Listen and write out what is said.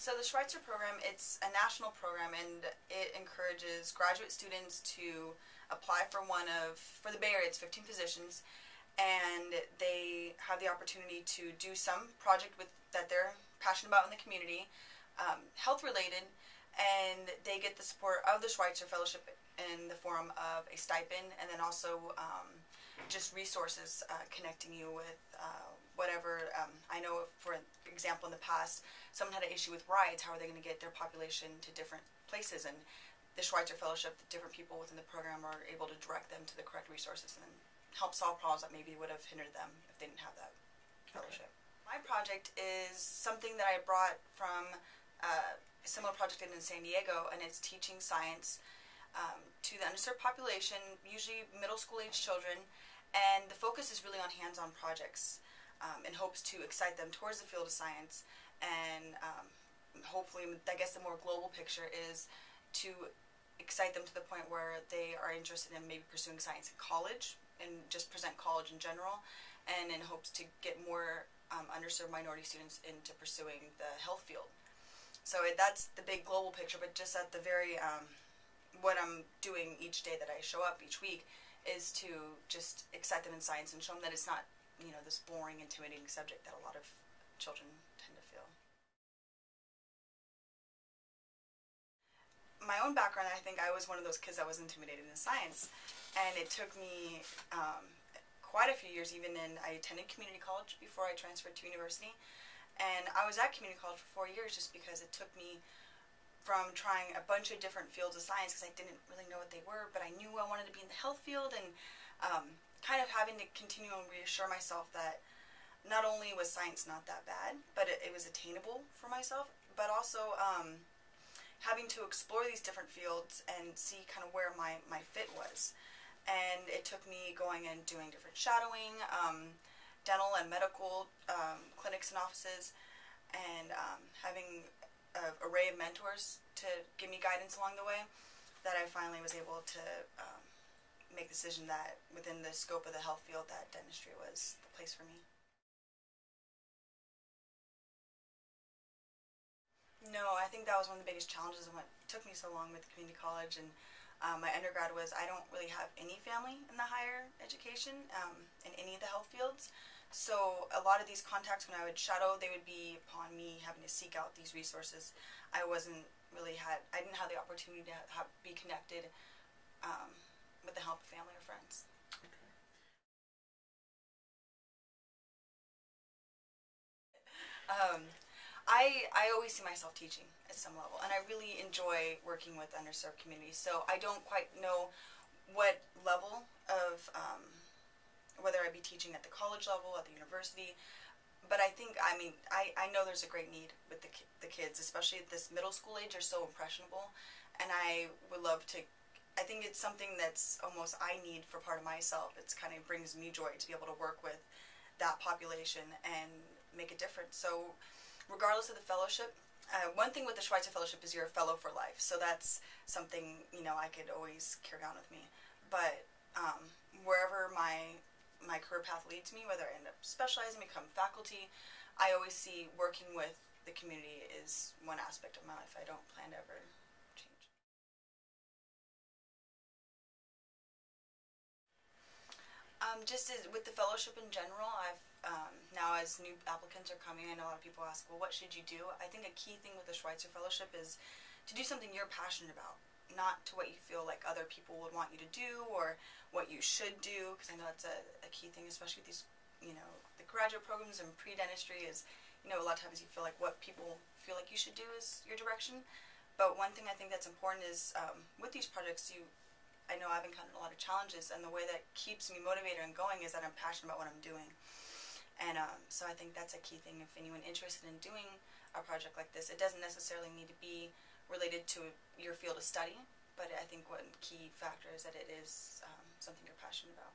So the Schweitzer program, it's a national program, and it encourages graduate students to apply for for the Bay Area, it's 15 positions, and they have the opportunity to do some project that they're passionate about in the community, health related, and they get the support of the Schweitzer Fellowship in the form of a stipend, and then also just resources connecting you with whatever. I know, for example, in the past, someone had an issue with rides. How are they going to get their population to different places? And the Schweitzer Fellowship, the different people within the program are able to direct them to the correct resources and help solve problems that maybe would have hindered them if they didn't have that fellowship. Okay. My project is something that I brought from a similar project in San Diego, and it's teaching science to the underserved population, usually middle school age children, and the focus is really on hands-on projects in hopes to excite them towards the field of science, and hopefully, I guess the more global picture is to excite them to the point where they are interested in maybe pursuing science in college and just present college in general, and in hopes to get more underserved minority students into pursuing the health field. So that's the big global picture, but just at the very, what I'm doing each day that I show up each week is to just excite them in science and show them that it's not, this boring, intimidating subject that a lot of children tend to feel. My own background, I think I was one of those kids that was intimidated in science, and it took me quite a few years. I attended community college before I transferred to university, and I was at community college for 4 years just because it took me from trying a bunch of different fields of science, because I didn't really know what they were, but I knew I wanted to be in the health field, and kind of having to continue and reassure myself that not only was science not that bad, but it was attainable for myself, but also having to explore these different fields and see kind of where my fit was. And it took me going and doing different shadowing, dental and medical clinics and offices, and having an array of mentors to give me guidance along the way, that I finally was able to make the decision that within the scope of the health field that dentistry was the place for me. No, I think that was one of the biggest challenges and what took me so long with community college. And my undergrad was, I don't really have any family in the higher education in any of the health fields. So a lot of these contacts when I would shadow, they would be upon me having to seek out these resources. I didn't have the opportunity to be connected with the help of family or friends. Okay. I always see myself teaching at some level, and I really enjoy working with underserved communities. So I don't quite know what level of, whether I be teaching at the college level, at the university, but I think, I know there's a great need with the kids, especially at this middle school age. They're so impressionable, and I would love to, I think it's something that's almost I need for part of myself. It's kind of brings me joy to be able to work with that population and make a difference. So regardless of the fellowship, one thing with the Schweitzer Fellowship is you're a fellow for life. So that's something, I could always carry on with me. But wherever my career path leads me, whether I end up specializing, become faculty, I always see working with the community is one aspect of my life I don't plan to ever change. Just with the fellowship in general, I've now as new applicants are coming in, a lot of people ask, well, what should you do? I think a key thing with the Schweitzer Fellowship is to do something you're passionate about, not to what you feel like other people would want you to do or what you should do, because I know that's a key thing, especially with these, the graduate programs and pre-dentistry is, a lot of times you feel like what people feel like you should do is your direction. But one thing I think that's important is with these projects, I know I've encountered a lot of challenges, and the way that keeps me motivated and going is that I'm passionate about what I'm doing. And so I think that's a key thing. If anyone interested in doing a project like this, it doesn't necessarily need to be related to your field of study, but I think one key factor is that it is something you're passionate about.